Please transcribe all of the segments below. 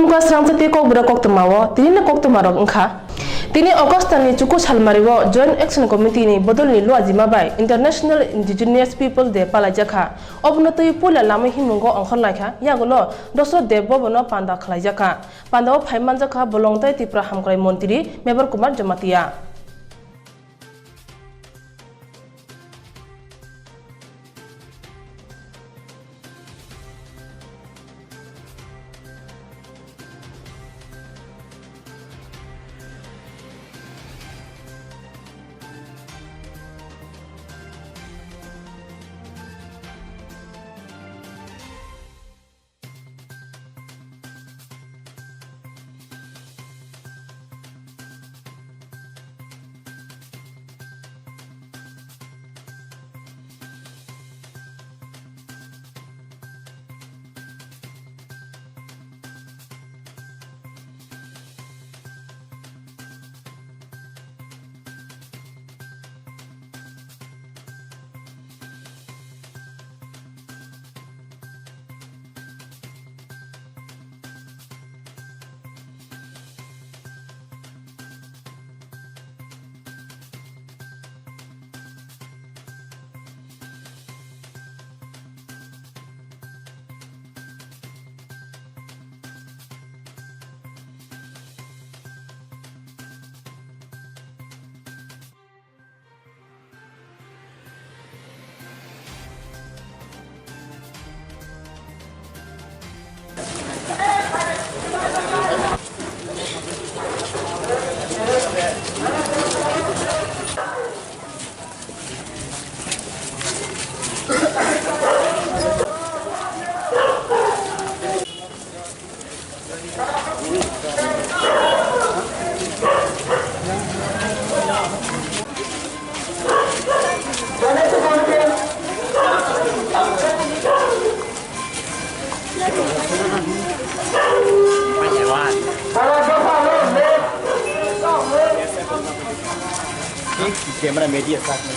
Tungka serang seti Kokborok Koktwma tini na Koktwma rok engkha. Tini August ni cukup salmariwo Joint Action Committee ni bodol ni luar Zimbabwe International Indigenous People Day palajaka. Obno tu pula lama himungo angkon laka ya golo doso debo bono panda khalajaka. Panda o phaiman jaka bolong tai tipra hamkrai montri Mebar Kumar Jamatia. Câmera media saat ini.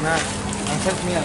Nah, angkat ni lah.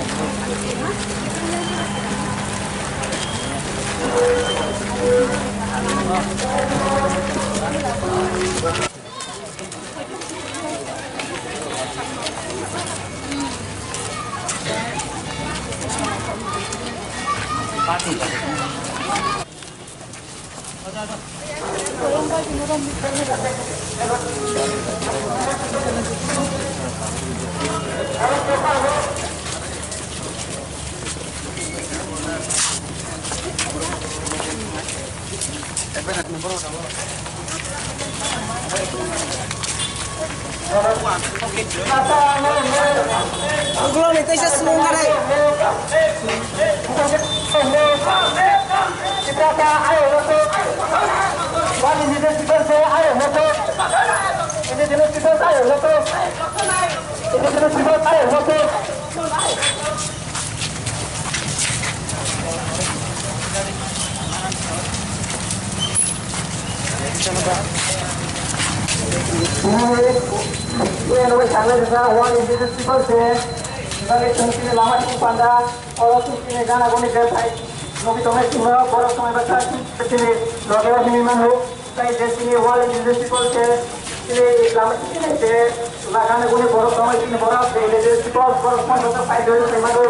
Anggulo nito isa sunungan ay. Ini adalah sangat besar. One is the people say, sebagai contohnya lama di Panda, orang tu sini jangan guna kertai. Nopi tomai semua orang tomai besar sini. Lokal sini mana? Saya di sini one is the people say, ini lama sini say, jangan guna orang tomai sini orang. Ini the people orang tomai besar saya dulu semua tu.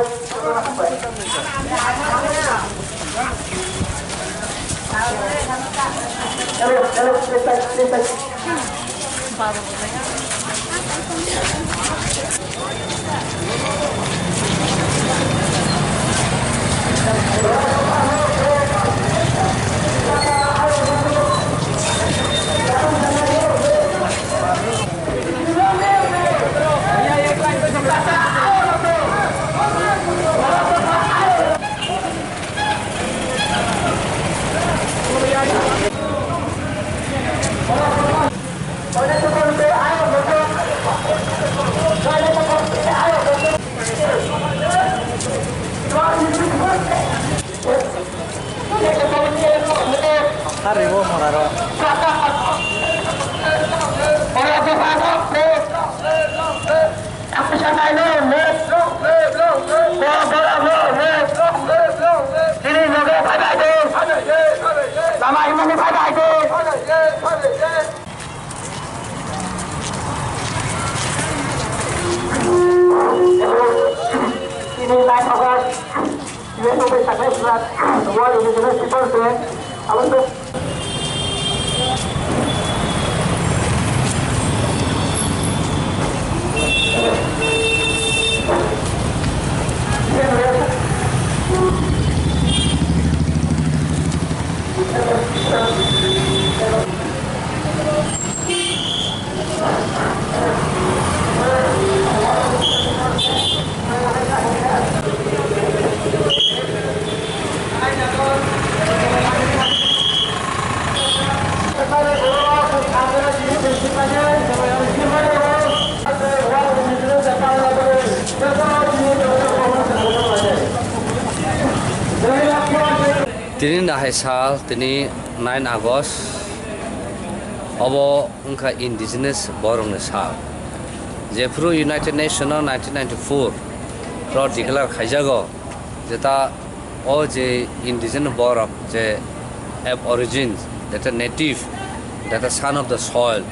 Arribo moraro. Tini nahai sal, tini 9 Agust, abo unka indigenous borong sal. Jepro United Nations 1994, pro declare khajago, jeta o je indigenous borok je ab origins, that a native, that a son of the soil,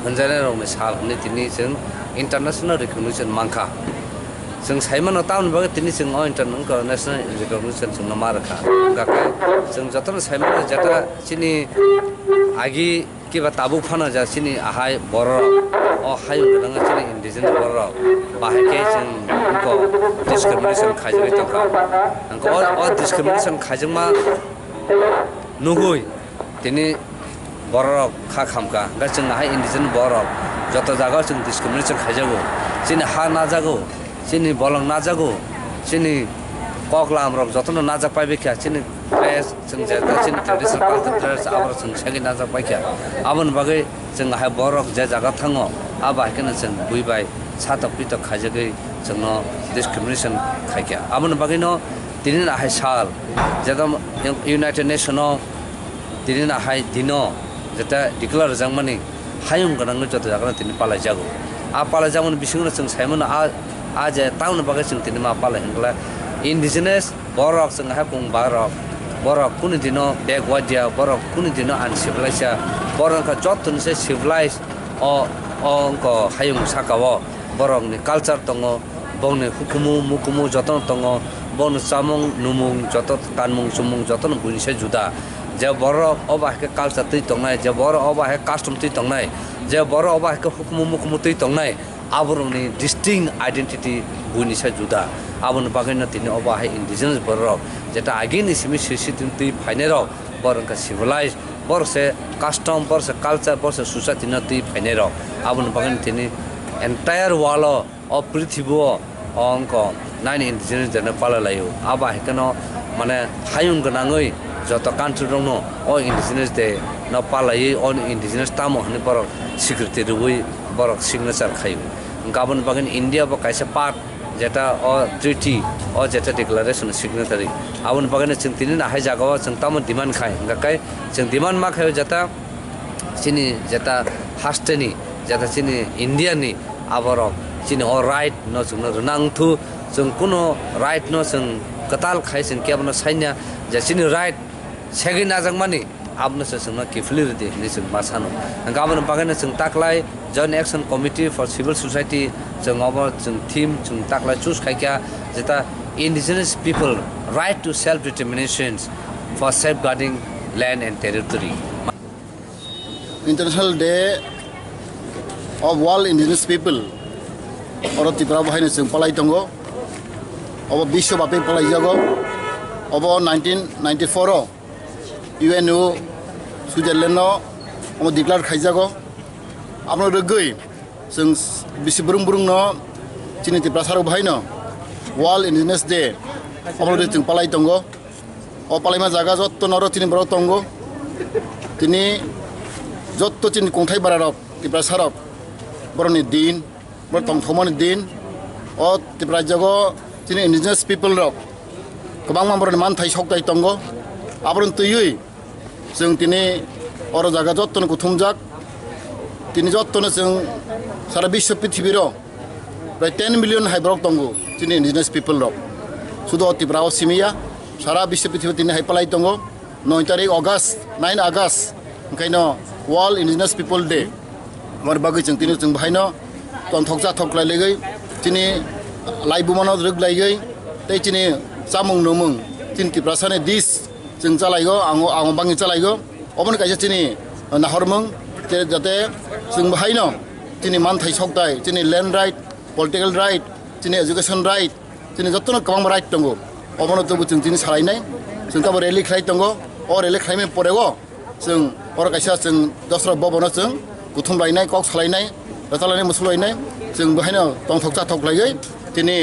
hanjane rong sal, ni tini jeng international recognition mangka. Sing Simon Town baga tini sing international recognition sing namaraka. Gakai sing jatan Simon jata sini agi kiba tabuk fana ja sini ahai borok o hayu gadang sini indigenous borok bahake sing ko discrimination khajai tangka. Angko o discrimination khajma nugui tini borok kha khamka ga sing ahai indigenous borok jata jaga sing discrimination khajago sini ha na jago sini bolong najago sini koklam rok jotono najak paibe kya sini dress sing jata sini traditional culture dress abor sing sagi najak pai kya abon bagai sing ha borok je jaga thango aba kana sing buibai satak pitak khajage sing no discrimination khaikya abon bagai no tinin ha sal jadam United Nations no tinin ha dino jata declare jangmani hayung ganang jota jaga tin pala jago a pala jamon bising sing saimon आज town बगे सिंग तिनि मा पाले हंगला indigenous बरक संग हापुंग बारक बरक कुनि दिनो backward बरक कुनि दिनो uncivilised बरक का जतन से सिविलाइज अंको हायुं साकाव बरक नि कल्चर तंगो बंगने हुकुमु मुकुमु जतन तंगो बन सामंग नुमुंग जत कानमुंग सुमुंग जतन बुनिसे जुदा जे बरक अबा के कल्चर तै तंगनाय जे बरक अबा के कस्टम तै तंगनाय जे बरक अबा के हुकुमु मुकुमु तै तंगनाय आबरनि डिस्टिंक्ट आइडेंटिटी बुनिसा जुदा आबन बागैना तिनि अबा है इंडिजिनस बरक जेटा आगिन इसिमि सिसिटिन ति फाइनेरक बरका सिविलाइज बरसे कस्टम बरसे कल्चर बरसे सोसाइटी न ति फाइनेरक आबन बागैना तिनि एंटायर वाल अफ पृथ्वी अंक 9 इंडिजिनस जने पालालायो आबा हेकनो माने हायुं गनाङै जत कान्ट्री दङ अ इंडिजिनस दे न पालायै अन इंडिजिनस तामो हने बरक सिक्युरिटी रुबै बरक सिग्नेचर खायो गाबन बागन इंडिया बा कैसे पार्ट जेटा अ ट्रिटी अ जेटा डिक्लेरेशन सिग्नेटरी आबन बागन जों तिनि हाय जागाव जों ताम डिमांड खाय गाकाय जों डिमांड मा खायो जेटा सिनि जेटा हास्टेनि जेटा सिनि इंडियानि आबरक सिनि अ राइट न जों रनांथु जों कुनो राइट न जों कताल खाय जों केबन साइना जे सिनि राइट सेगि नाजां मानि आपने से संग किफलिर दे निसं मासानो गाबन बागैना जों ताकलाय joint action committee for civil society जों अब जों टीम जों ताकलाय चूज खायका जेता indigenous people right to self determination for safeguarding land and territory international day of world indigenous people और त्रिपुरा बाहायनो जों पालाय दंगो अब विश्व बापै पालाय जागो अब 1994 UNO स्विट्जरलैंड हम डिक्लेयर खाइजागो आपनो रगै जों बिसि बुरुं बुरुं न चिनि त्रिपुरा सारो बाहायनो वर्ल्ड इंडिजिनस डे हमरो जों पालाय दंगो अ पालायमा जागा जत्त नरो तिनि बरो दंगो तिनि जत्त चिनि कंथाय बारारक त्रिपुरा सारक बरनि दिन बर तंथमनि दिन अ त्रिपुरा जागो चिनि इंडिजिनस पीपल रक गोबां मानबरनि मानथाय सौगाय दंगो आबरन तैयै जों दिनै अर जागा जत्तन कुथुमजाक दिनै जत्तन जों सारा विश्व पृथ्वीर प्राय 10 मिलियन हाइब्रक दंगो दिनै इंडिजिनियास पिपल रक सुदु अतिब्राव सिमिया सारा विश्व पृथ्वी दिनै हाइपलाय दंगो 9 तारिख अगस्त 9 आगस्त ओंखायनो वर्ल्ड इंडिजिनियास पिपल डे मार बागै जों दिनै जों बाहायनो तन्थक जाथक लायलै दिनै लाइबुमानो रोगलायै तै दिनै जामुं नोमुं तिनति प्रासाने दिस जों चालायगो आं बाङै चालायगो अबन कायसे दिनै नाहरमुं जाते जों बाहायनो दिनै मानथाय सकदाय दिनै लेन्ड राइट पलिटिकल राइट दिनै एजुकेशन राइट दिनै जत्तनो गोबां राइट दङ अबन तबु जों दिनै सालायनाय जों ताबो रेलि खालाय दङ अ रेलि खालायनाय परेगो जों अर कायसा जों दसरा बबनो जों गुथुम लायनाय कक सालायनाय रतालायनाय मुसुलायनाय जों बाहायनो तंथक जाथक लायै दिनै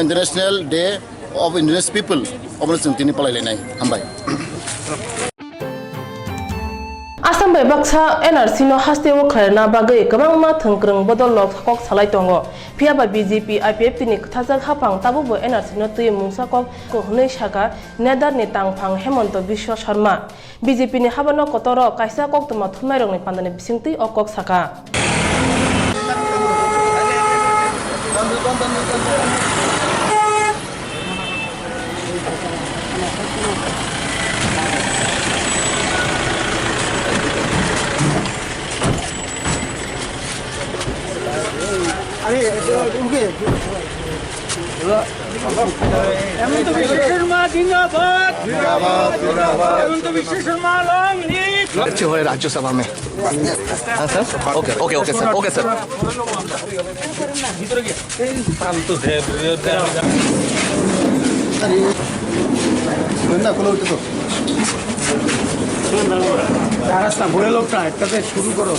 international day of indigenous people अबन जों दिनै पालायलायनाय हामबाय Assam bai baksa NRC no haste wo kharna bagai kabangma thangkrang bodol lok kok salai tongo phia ba BJP IPF tini kthajak hapang tabu bo NRC no tui mungsa kok ko hnei saka nedar ni tangphang Hemonto Biswa Sharma BJP ni habano kotoro kaisa Koktwma thumairok ni pandani bisingti o kok saka Hemant विश्व शर्मा जिंदाबाद हेमंत विश्व Sharma long lead अच्छे हो राज्यसभा में हाँ sir okay okay okay sir okay sir रास्ता बुरे लोग ना इतने शुरू करो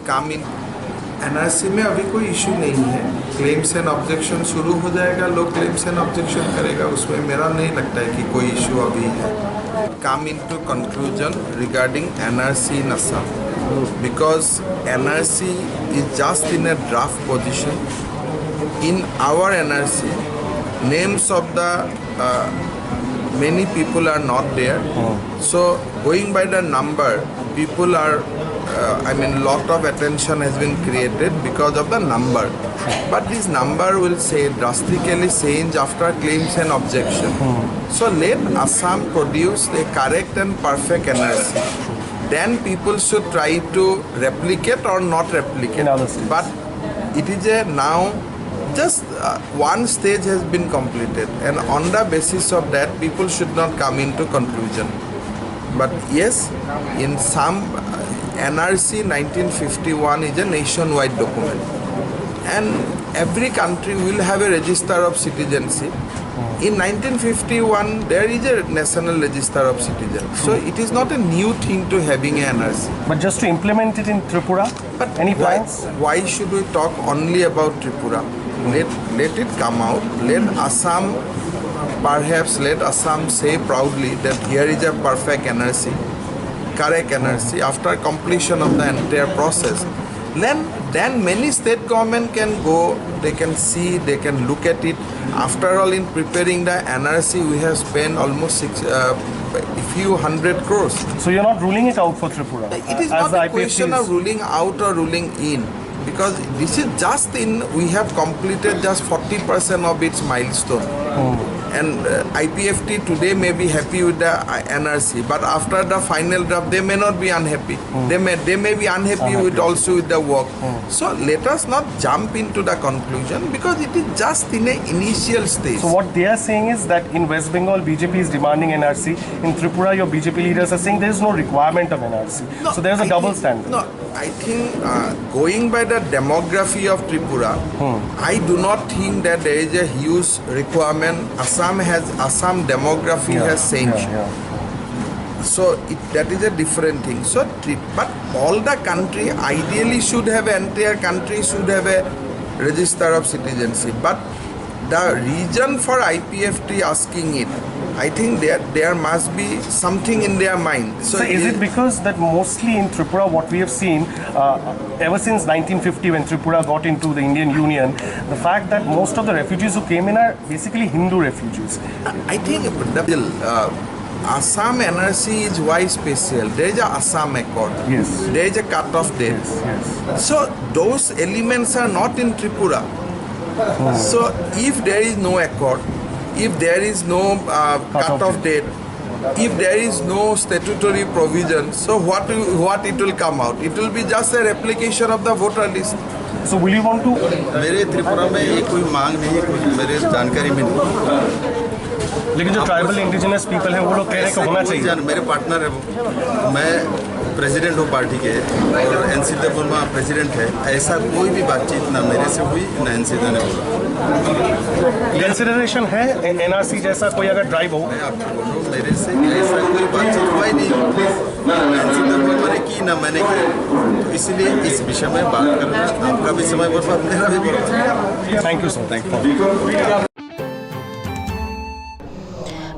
काम इन एनआरसी में अभी कोई इशू नहीं है क्लेम्स एंड ऑब्जेक्शन शुरू हो जाएगा लोग क्लेम्स एंड ऑब्जेक्शन करेगा उसमें मेरा नहीं लगता है कि कोई इशू अभी है come into conclusion regarding NRC in Assam because NRC is just in a draft position in our NRC names of the many people are not there so going by the number people are lot of attention has been created because of the number but this number will say drastically change after claims and objection so let Assam produce a correct and perfect NRC then people should try to replicate or not replicate but it is a now just one stage has been completed and on the basis of that people should not come into conclusion but yes in some NRC 1951 is a nationwide document and every country will have a register of citizenship in 1951 there is a national register of citizens so it is not a new thing to having a NRC but just to implement it in Tripura but any plans why should we talk only about Tripura let it come out let Assam perhaps let Assam say proudly that here is a perfect NRC correct NRC after completion of the entire process then many state government can go they can see they can look at it after all in preparing the NRC we have spent almost a few hundred crores so you're not ruling it out for Tripura it is not a question of ruling out or ruling in because this is just in we have completed just 40% of its milestone and IPFT today may be happy with the NRC but after the final draft they may not be unhappy they may be unhappy with also with the work so let us not jump into the conclusion because it is just in an initial stage so what they are saying is that in West Bengal BJP is demanding NRC in Tripura your BJP leaders are saying there is no requirement of NRC so there is a double standard no I think going by the demography of Tripura I do not think that there is a huge requirement Assam demography has changed So that is a different thing. So, but all the country ideally should have, entire country should have a register of citizenship. But the reason for IPFT asking it, I think there must be something in their mind. So is it because that mostly in Tripura, what we have seen ever since 1950 when Tripura got into the Indian Union, the fact that most of the refugees who came in are basically Hindu refugees? I think Assam NRC is why special. There is a Assam Accord. Yes. There is a cut-off date. Yes. So those elements are not in Tripura. So if there is no accord, if there is no cut-off date, if there is no statutory provision, so what it will come out? It will be just a replication of the voter list. So will you want to? मेरे त्रिपुरा में ये कोई मांग नहीं है, कोई मेरे जानकारी में नहीं। लेकिन जो ट्राइबल इंडिजिनस पीपल हैं वो लोग कह रहे हैं कि होना चाहिए। मेरे पार्टनर है वो, मैं प्रेसिडेंट हूँ पार्टी के और एनसी वर्मा प्रेसिडेंट है। ऐसा कोई भी बातचीत ना मेरे से हुई ना एनसी ने बोला। कंसिडरेशन है एनआरसी जैसा कोई अगर ड्राइव हो? मैं आपको बोल रहा हूँ, मेरे से ऐसा कोई बातचीत हुआ ही नहीं। एनसी वर्मा ने की ना मैंने की, तो इसलिए इस विषय में बात करना आपका भी समय बर्बाद, मेरा भी बर्बाद। Thank you sir, thank you.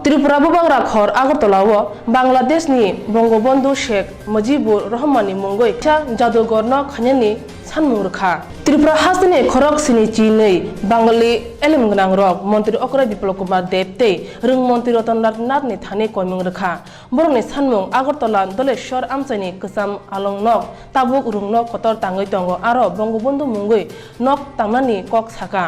Tripura बुबांग्रा खर आगरतलाओ बांग्लादेश नि बंगबंधु शेख मुजिबुर रहमाननि मुंगै चा जादुगरनो खान्यानि सानमुं रखा त्रिपुरा हासनि खरक सिनि चिनै बांगाली एलेमगनां रक मन्त्री अकराय बिप्लब कुमार देबते रों मन्त्री रतनलाल नाथनि थाने कयमुं रखा बरनि सानमुं आगरतला दलेश्वर आमचाइनि गोसाम आलंनक ताबुक रुंनो खतर ताङै दंग आरो बंगबंधु मुंगै नक तांनानि कक साका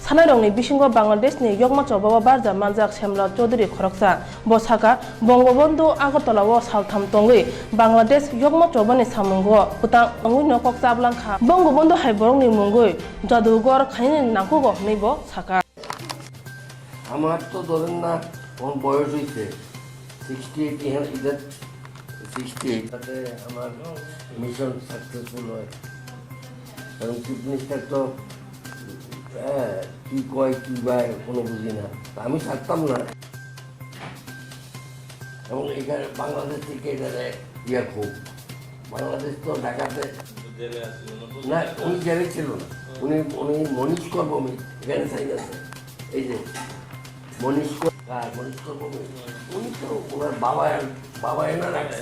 सानायरंनि बिसिंग बांग्लादेशनि यगमा चबावा बारजा मानजाक सेमला चौधुरी खरकसा बसाका बंगबंधु आगरतलाओ सालथाम तंगै बांग्लादेश यगमा चबानि सामुंगो उतां अंगुइनो ककसाबलांखा बंगबंधु हाइबरंनि मुंगै जादुगर खाइनि नांकुगो नैबो साका আমার তো ধরেন না কোন বয়স হয়েছে 68 ইদার 68 তাতে আমার মিশন সাকসেসফুল হয় কারণ চিফ মিনিস্টার তো কি কয় কি বায় কোনো বুঝি না আমি থাকতাম না এবং এখানে বাংলাদেশ থেকে এখানে ইয়া খুব বাংলাদেশ তো ঢাকাতে না উনি জেলে ছিল না উনি মনীষ কর্মী এখানে সাইন আছে এই যে মনীষ কর্মী উনি তো ওনার বাবা এনে রাখছে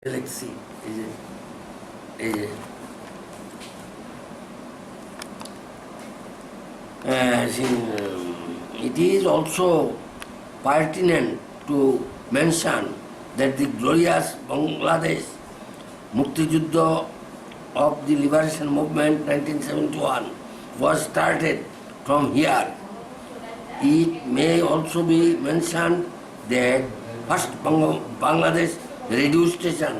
Galaxy it is also pertinent to mention that the glorious Bangladesh Mukti Juddha of the Liberation Movement 1971 was started from here. It may also be mentioned that first Bangladesh radio station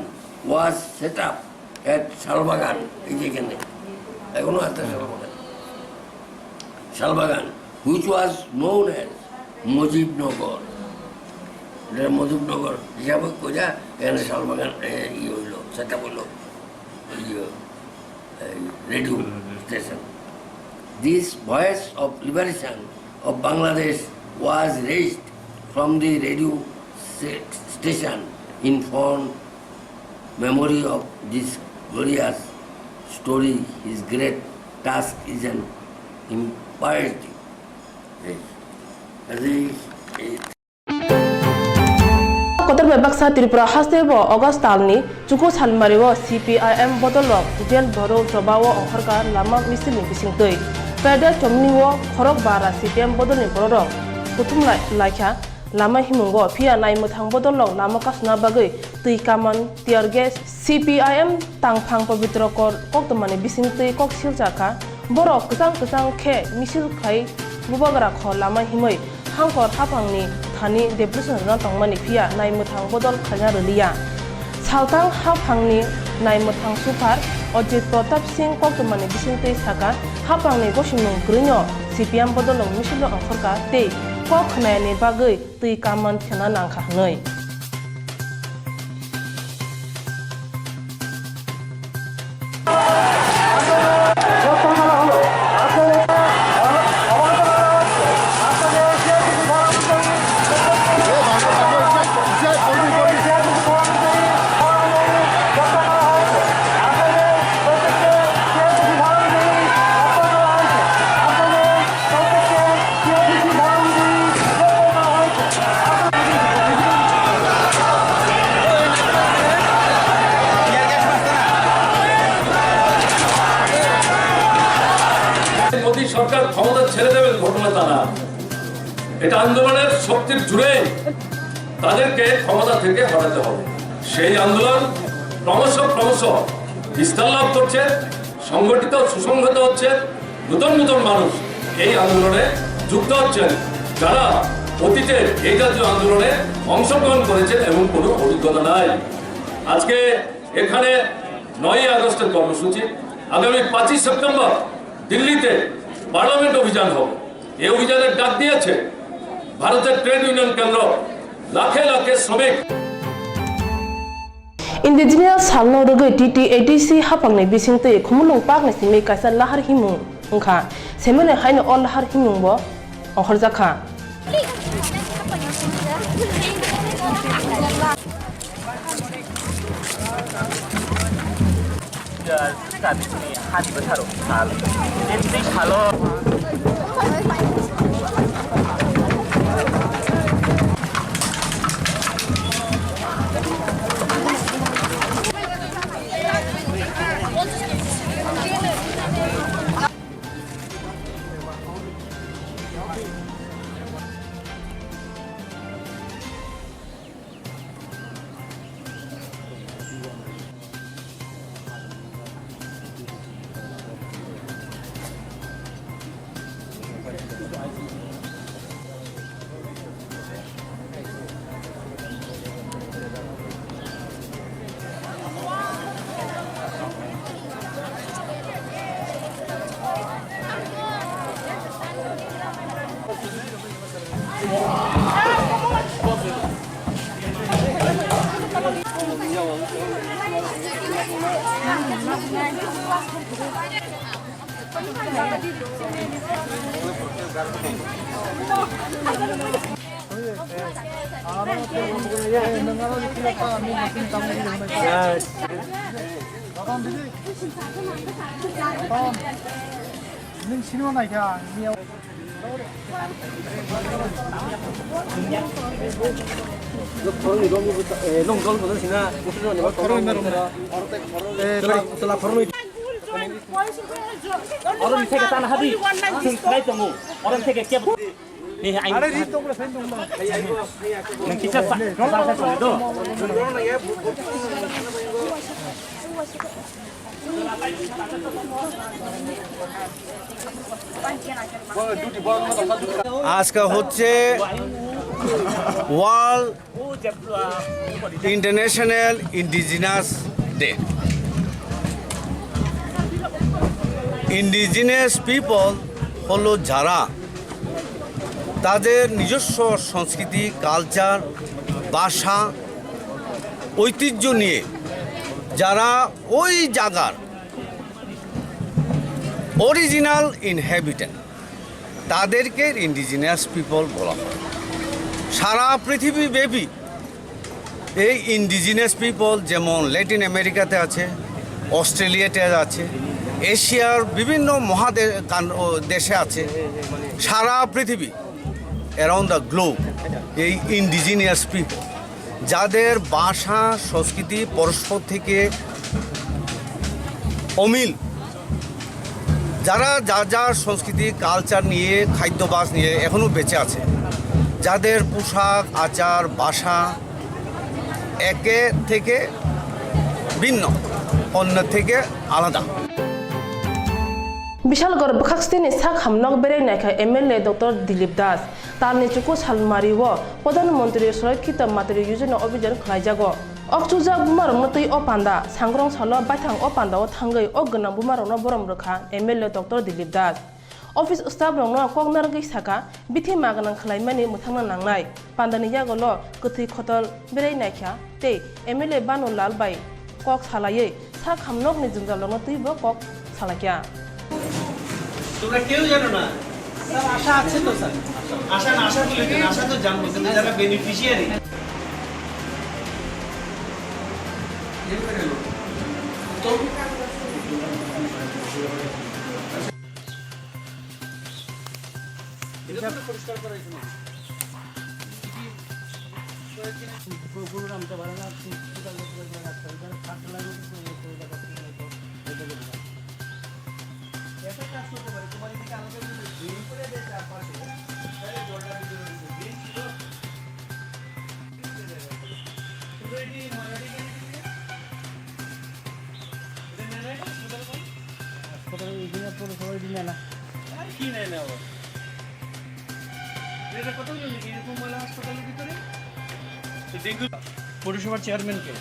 was set up at Shalbagan, Shalbagan, which was known as Mujibnagar. Mujibnagar, Shalbagan, set up radio station. This voice of liberation of Bangladesh was raised from the radio station in fond memory of this glorious story. His great task is an imperative. Koktwma baksa Tripura hastebo August talni chuku salmariwo CPIM bodolok jel boro jobawo onharka lama misilni bisingtoi pede chomniwo khorok bara CPIM bodolni borok Koktvma laikha lama himungo phia nai muthang bodolong lama kasna bagai tui kaman tiar gas CPIM tangphang pavitra kor Koktwma ni bising tui kok siljaka borok kusang khe misil khai bubagra kho lama himai hangkor hapangni thani depression na tongmani phia nai muthang bodol khanya rliya saltang hapangni nai muthang super Ojit Pratap Singh Koktwma ni bising tui saka hapangni gosimung grinyo CPIM bodolong misilo angkorka tei kok khnayani bagai tui kaman thena nangkha hnoi Modi সরকার ক্ষমতা ছেড়ে দেবেন ঘটনা তা না এটা আন্দোলনের শক্তির জুড়ে তাদেরকে ক্ষমতা থেকে হটাতে হবে সেই আন্দোলন ক্রমশ বিস্তার লাভ করছে সংগঠিত সুসংহত হচ্ছে নতুন মানুষ এই আন্দোলনে যুক্ত হচ্ছেন যারা অতীতে এই জাতীয় আন্দোলনে অংশগ্রহণ করেছেন এবং কোনো অভিজ্ঞতা নাই আজকে এখানে 9ই আগস্টের কর্মসূচি আগামী 5ই সেপ্টেম্বর দিল্লিতে পার্লামেন্ট অভিযান হবে এই অভিযানের ডাক দিয়েছে ভারতের ট্রেড ইউনিয়ন কেন্দ্র লাখে শ্রমিক Indigenous salno rogoi TTADC hapangni bisingtei khumulung pakni simi kaisa lahar himung ongkha semene haino ol lahar himung bo onghorjakha আজকে হচ্ছে world international indigenous day indigenous people হলো যারা তাদের নিজস্ব সংস্কৃতি কালচার ভাষা ঐতিহ্য নিয়ে যারা ওই জায়গার অরিজিনাল ইনহ্যাবিটেন্ট তাদেরকে ইন্ডিজিনাস পিপল বলা হয় সারা পৃথিবীব্যাপী এই ইন্ডিজিনাস পিপল যেমন ল্যাটিন আমেরিকাতে আছে অস্ট্রেলিয়াতে আছে এশিয়ার বিভিন্ন দেশে আছে সারা পৃথিবী অ্যারাউন্ড দ্য গ্লোব এই ইন্ডিজিনিয়াস পিপল যাদের ভাষা সংস্কৃতি পরস্পর থেকে অমিল যারা যার সংস্কৃতি কালচার নিয়ে খাদ্যাভ্যাস নিয়ে এখনও বেঁচে আছে যাদের পোশাক আচার ভাষা একে থেকে ভিন্ন, অন্য থেকে আলাদা। বিশালগড় বখাকস্তিনি সাক হামনক বেরাই নাইখা এমএলএ ডক্টর দিলীপ দাস তারনি চুকু সালমারি ও প্রধানমন্ত্রী সুরক্ষিত মাতৃ যোজনা অভিযান খাইজাগো অকচুজা বুমার মতই ও পান্ডা সাংগ্রং সালো বাইথাং ও পান্ডা ও থাঙ্গই ও গনা বুমার ন বরম রখা MLA doctor Dilip Das office staff রং ককনার গই সাকা বিথি মাগনাং খালাইমানি মুথাंना नांनाय पान्दानि यागल गथै खतल बेराय नायखा ते एमएलए बानु लाल बाई कक सालायै सा खामनक नि जंजालनो तैबो कक सालाकिया তোমরা কেউ জানো না স্যার আশা আছে তো স্যার আশা না আশা বলে কেন আশা তো জানবো কিন্তু যারা বেনিফিশিয়ারি তো এটা পরিষ্কার করাই জন্য প্রোগ্রামটা ভালো না টোটাল কাট লাগবে এটা কাজ করতে পারে তোমার এদিকে আমাকে যদি গ্রিন করে দেয় চার পাশে তাহলে জলটা গ্রিন ছিল রেডি মডেলিং এটা নেন হাসপাতাল ইঞ্জিনিয়ার পুরো সবাই দিন না আর কি নেয় না ও এটা কত জন নাকি এরকম বলে হাসপাতালের ভিতরে তো ডেঙ্গু পৌরসভার চেয়ারম্যানকে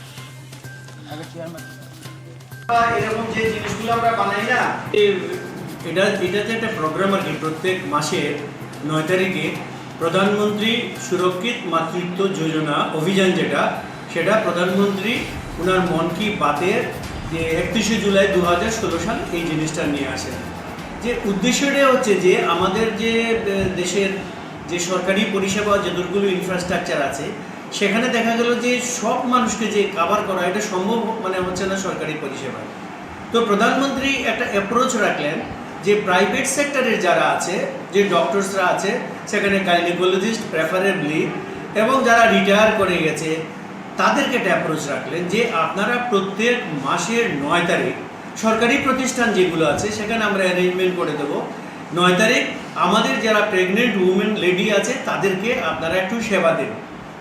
আগে চেয়ারম্যান এরকম যে জিনিসগুলো আমরা বানাই না এটাতে একটা প্রোগ্রাম আর কি প্রত্যেক মাসের 9 তারিখে প্রধানমন্ত্রী সুরক্ষিত মাতৃত্ব যোজনা অভিযান সেটা প্রধানমন্ত্রী ওনার মন কি বাতের যে 31 জুলাই 2016 সাল এই জিনিসটা নিয়ে আসেন। যে উদ্দেশ্যটা হচ্ছে যে আমাদের যে দেশের যে সরকারি পরিষেবা যতগুলো ইনফ্রাস্ট্রাকচার আছে সেখানে দেখা গেল যে সব মানুষকে যে কভার করা এটা সম্ভব হচ্ছে না সরকারি পরিষেবা। তো প্রধানমন্ত্রী একটা অ্যাপ্রোচ রাখলেন যে প্রাইভেট সেক্টরের যারা আছে যে ডক্টরসরা আছে সেখানে গাইনোকোলজিস্ট প্রেফারেবলি এবং যারা রিটায়ার করে গেছে তাদেরকে একটা অ্যাপ্রোচ রাখলেন যে আপনারা প্রত্যেক মাসের 9 তারিখ সরকারি প্রতিষ্ঠান যেগুলো আছে সেখানে আমরা অ্যারেঞ্জমেন্ট করে দেবো 9 তারিখ আমাদের যারা প্রেগনেন্ট উমেন লেডি আছে তাদেরকে আপনারা একটু সেবা দেন।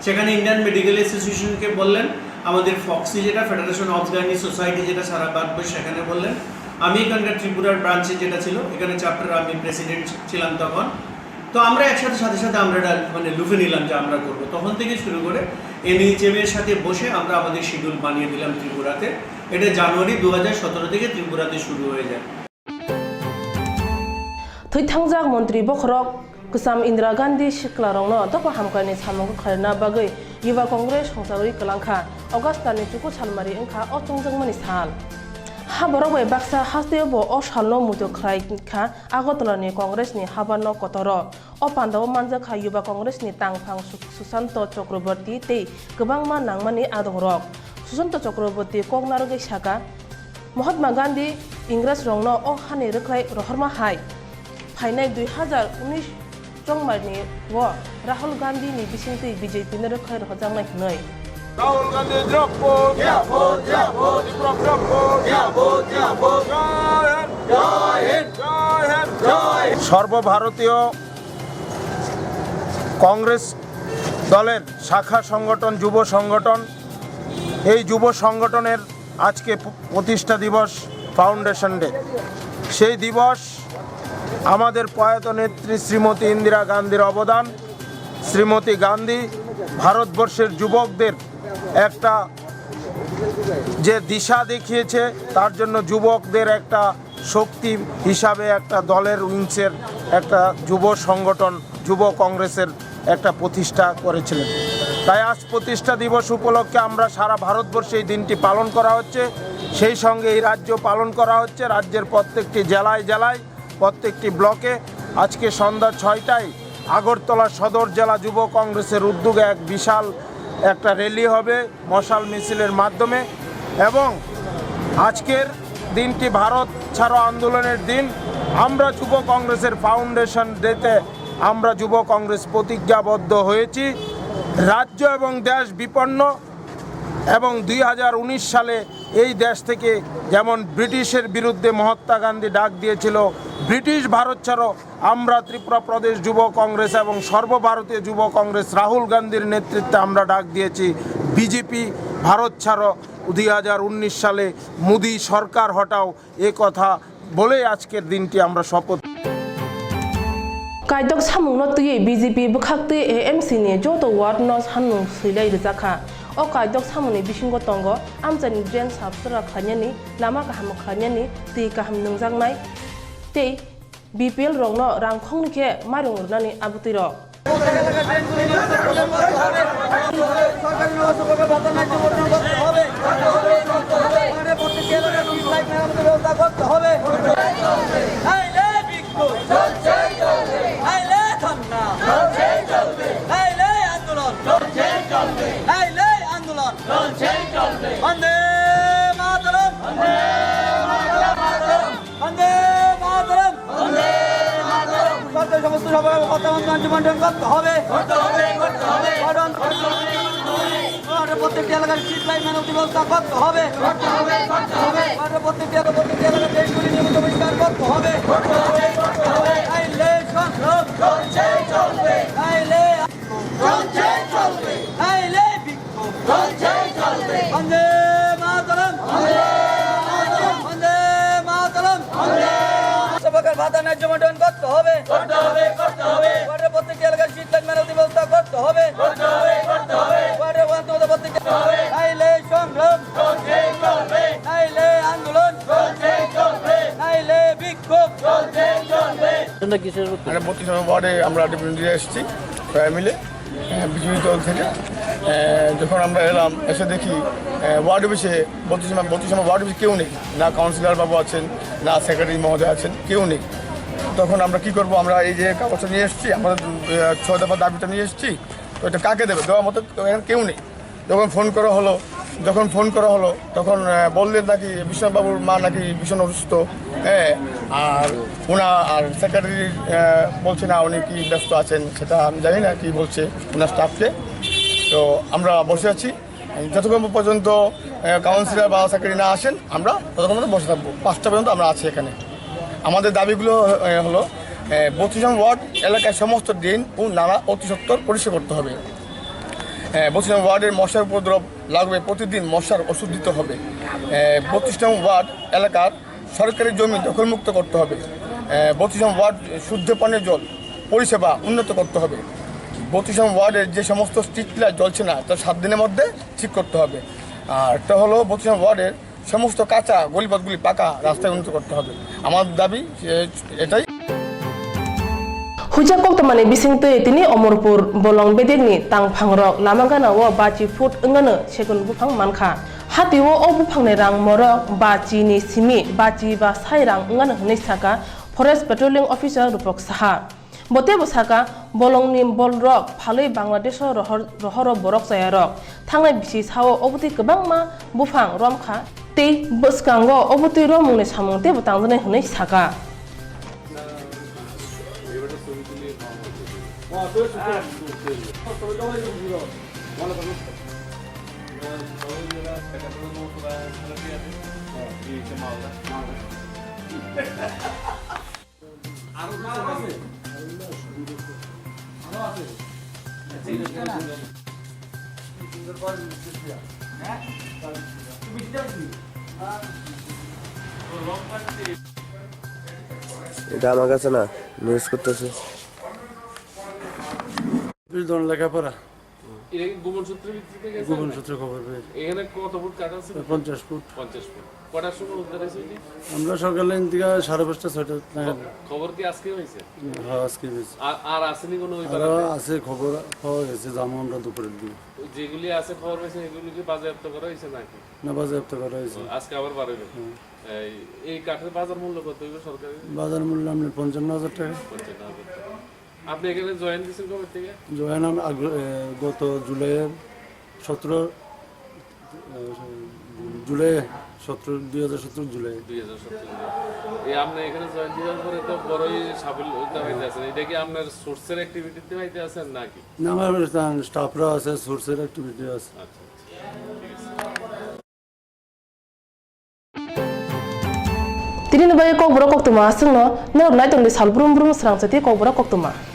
সেখানে ইন্ডিয়ান মেডিকেল অ্যাসোসিয়েশনকে বললেন, আমাদের ফক্সি যেটা ফেডারেশন অফ গাইনি সোসাইটি যেটা সারা ভারতবর্ষ সেখানে বললেন, আমি এখানকার ত্রিপুরার ব্রাঞ্চে যেটা ছিল এখানে চ্যাপ্টার আমি প্রেসিডেন্ট ছিলাম তখন। তো আমরা একসাথে সাথে আমরা লুফে নিলাম যে আমরা করব। তখন থেকে শুরু করে এনএইচএমের সাথে বসে আমরা আমাদের শিডিউল বানিয়ে দিলাম ত্রিপুরাতে। এটা জানুয়ারি 2017 থেকে ত্রিপুরাতে শুরু হয়ে যায়। थैथांजाक मन्त्री बखरक गोसाम इन्दिरा गान्धी सिख्लारंनो दफा हामखायनि सामंखौ खारना बागै युवा कंग्रेस संसागरि कलांखा अगस्टानि चुकु सालमारि ओंखा अचंजोंमनि साल हाबरक बै बाक्सा हास्तेबो अ सालनो मुतो खायखा आगरतलानि कंग्रेसनि हाबानो कतर अ पान्दाव मानजाखा युवा कंग्रेसनि तांफां सुशान्त चक्रवर्ती तै गोबांमा नांमानि आदंरक सुशान्त चक्रवर्ती ककनारगै साका महात्मा गान्धी इंग्रेज रंनो अ हानि रोख्लाय रहरमा हाय फाइनाय 2019 जंमारनि व राहुल गांधी नि बिसिंतै बीजेपी नि रोखाय रजांनाय नै राहुल गांधी जिंदाबाद जिंदाबाद जिंदाबाद जय हिंद जय সর্বভারতীয় কংগ্রেস দলের শাখা সংগঠন যুব সংগঠন এই যুব সংগঠনের আজকে প্রতিষ্ঠা দিবস ফাউন্ডেশন ডে। সেই দিবস আমাদের প্রয়াত নেত্রী শ্রীমতী ইন্দিরা গান্ধীর অবদান। শ্রীমতী গান্ধী ভারতবর্ষের যুবকদের একটা যে দিশা দেখিয়েছে তার জন্য যুবকদের একটা শক্তি হিসাবে একটা দলের উইংসের একটা যুব সংগঠন যুব কংগ্রেসের একটা প্রতিষ্ঠা করেছিলেন। তাই আজ প্রতিষ্ঠা দিবস উপলক্ষে আমরা সারা ভারতবর্ষে এই দিনটি পালন করা হচ্ছে, সেই সঙ্গে এই রাজ্য পালন করা হচ্ছে। রাজ্যের প্রত্যেকটি জেলায় জেলায় প্রত্যেকটি ব্লকে আজকে সন্ধ্যা 6টায় আগরতলা সদর জেলা যুব কংগ্রেসের উদ্যোগে এক বিশাল একটা র্যালি হবে মশাল মিছিলের মাধ্যমে। এবং আজকের দিনটি ভারত ছাড়ো আন্দোলনের দিন। আমরা যুব কংগ্রেসের ফাউন্ডেশন ডেতে আমরা যুব কংগ্রেস প্রতিজ্ঞাবদ্ধ হয়েছি রাজ্য এবং দেশ বিপন্ন এবং 2019 সালে এই দেশ থেকে যেমন ব্রিটিশের বিরুদ্ধে মহাত্মা গান্ধী ডাক দিয়েছিল ব্রিটিশ ভারত ছাড়ো আমরা ত্রিপুরা প্রদেশ যুব কংগ্রেস এবং সর্বভারতীয় যুব কংগ্রেস রাহুল গান্ধীর নেতৃত্বে আমরা ডাক দিয়েছি বিজেপি ভারত ছাড়ো 2019 সালে মোদি সরকার হটাও এ কথা বলে আজকের দিনটি আমরা শপথ কাইদক সামুং তুই বিজেপি বখাকতে এএমসি নি যত ওয়ার্ড নস হানুং সিলাই রেজাখা ও কাইদক সামুনি বিসিংগ তঙ্গ আমজানি ড্রেন সাবসরা খানিয়ানি লাमा गाहाम खानियानि दै गाहाम नोंजांनाय दै बिपिएल रंनो रांखंनिखे मारुंरनानि आबुतिर সমস্ত সবাই করতে হবে প্রত্যেকটি এলাকার স্ট্রিট লাইট মেরামতি ব্যবস্থা করতে হবে প্রত্যেকটি এলাকার ট্রেনগুলি নিয়মিত পরিষ্কার করতে হবে বন্দে মাতরম বন্দে মাতরম সবাইকার ভাতা ন্যায্য বন্টন করতে হবে প্রত্যেকটি এলাকার স্ট্রিট লাইট মেরামতি ব্যবস্থা করতে হবে প্রত্যেকটি নাইলে সংগ্রাম নাইলে আন্দোলন নাইলে বিক্ষোভ আমরা 32 নম্বর ওয়ার্ডে আমরা রিপ্রেজেন্টেটিভ এসেছি সবাই মিলে বিজেপি দল থেকে। যখন আমরা এলাম এসে দেখি ওয়ার্ড অফিসে 32 নম্বর ওয়ার্ড অফিসে কেউ নেই, না কাউন্সিলর বাবু আছেন, না সেক্রেটারি মহোদয় আছেন, কেউ নেই। তখন আমরা কি করব, আমরা এই যে কাগজটা নিয়ে এসেছি, আমাদের 6 দফা দাবিটা নিয়ে এসেছি, তো এটা কাকে দেবে, দেওয়ার মতো এখানে কেউ নেই। যখন ফোন করা হলো তখন বললেন নাকি বিশ্বনাথবাবুর মা নাকি ভীষণ অসুস্থ, আর আর সেক্রেটারি বলছে না উনি কি ব্যস্ত আছেন, সেটা আমি জানি না কি বলছে ওনার স্টাফকে। তো আমরা বসে আছি যতক্ষণ পর্যন্ত কাউন্সিলর বা সেক্রেটারি না আসেন, আমরা ততক্ষণ পর্যন্ত বসে থাকবো। 5টা পর্যন্ত আমরা আছি এখানে। আমাদের দাবিগুলো হলো 32 নম্বর ওয়ার্ড এলাকায় সমস্ত ড্রেন ও নালা অতি সত্বর পরিষ্কার করতে হবে। 32 নম্বর ওয়ার্ডের মশার উপদ্রব লাগবে, প্রতিদিন মশার ওষুধ দিতে হবে। 32 নম্বর ওয়ার্ড এলাকার সরকারি জমি দখলমুক্ত করতে হবে। 32 নম্বর ওয়ার্ড শুদ্ধ পানীয় জল পরিষেবা উন্নত করতে হবে। 32 নম্বর ওয়ার্ডের যে সমস্ত স্ট্রিট লাইট জ্বলছে না, তা 7 দিনের মধ্যে ঠিক করতে হবে। আর এটা হলো 32 নম্বর ওয়ার্ডের সমস্ত কাঁচা গলিপথগুলি পাকা রাস্তায় উন্নত করতে হবে। আমার দাবি এটাই। হুজা কোক্তমানি বিসিংতে তিনি অমরপুর বলং বেদেগনি তাংফাংরক লামাগানাও বাচি ফুট 응가नो সেগুন বুফাং মানখা হাতিও ও বুফাংনে রাং মরক বাচি ni simi baci ba sai rang 응가नो hनै saka forest patrolling officer rupok saha bote bosaka bolongni bolrok phaloi bangladesh rohor borok sayarok thangnai bisi sao obuti kwbangma bufang romkha tei boskango obuti romungni samungte butangjanai hनै saka এটা আমার কাছে না news করতেছে লেখাপড়া গোপন সূত্রে ভিত্তিতে গেছে, গোপন সূত্রে খবর পেয়েছি। এখানে কত ফুট কাটা আছে? 50 ফুট। 50 ফুট। কটার সময় উদ্ধার হয়েছে? আমরা সকালে থেকে 5:30 6টা নাগাদ। খবর কি আজকে হয়েছে? হ্যাঁ আজকে হয়েছে। আর আসেনি কোনো ওই আর আছে খবর পাওয়া গেছে, যাবো আমরা দুপুরের দিকে। যেগুলি আছে খবর পেয়েছে এগুলি কি বাজেয়াপ্ত করা হয়েছে নাকি? না বাজেয়াপ্ত করা হয়েছে। আজকে আবার বাড়বে। এই কাঠের বাজার মূল্য কত হইবে সরকারি? বাজার মূল্য আমরা 55,000 টাকা। 55,000 টাকা। আপনি এখানে জয়েন দিয়েছেন কবে থেকে? জয়েন গত জুলাইয়ের 17 জুলাই 2017 জুলাই। 2017 এই আপনি এখানে জয়েন দেওয়ার পরে তো বড়ই সাফল্যতা হইতে আছেন। এটা কি আপনার সোর্সের অ্যাক্টিভিটিতে হইতে আছেন নাকি? না আমার স্টাফরা আছে, সোর্সের অ্যাক্টিভিটি আছে। আচ্ছা ঠিক আছে। Tini bai Kokborok Koktwma singno no nai tong de salbrum brum srang chati Kokborok Koktwma.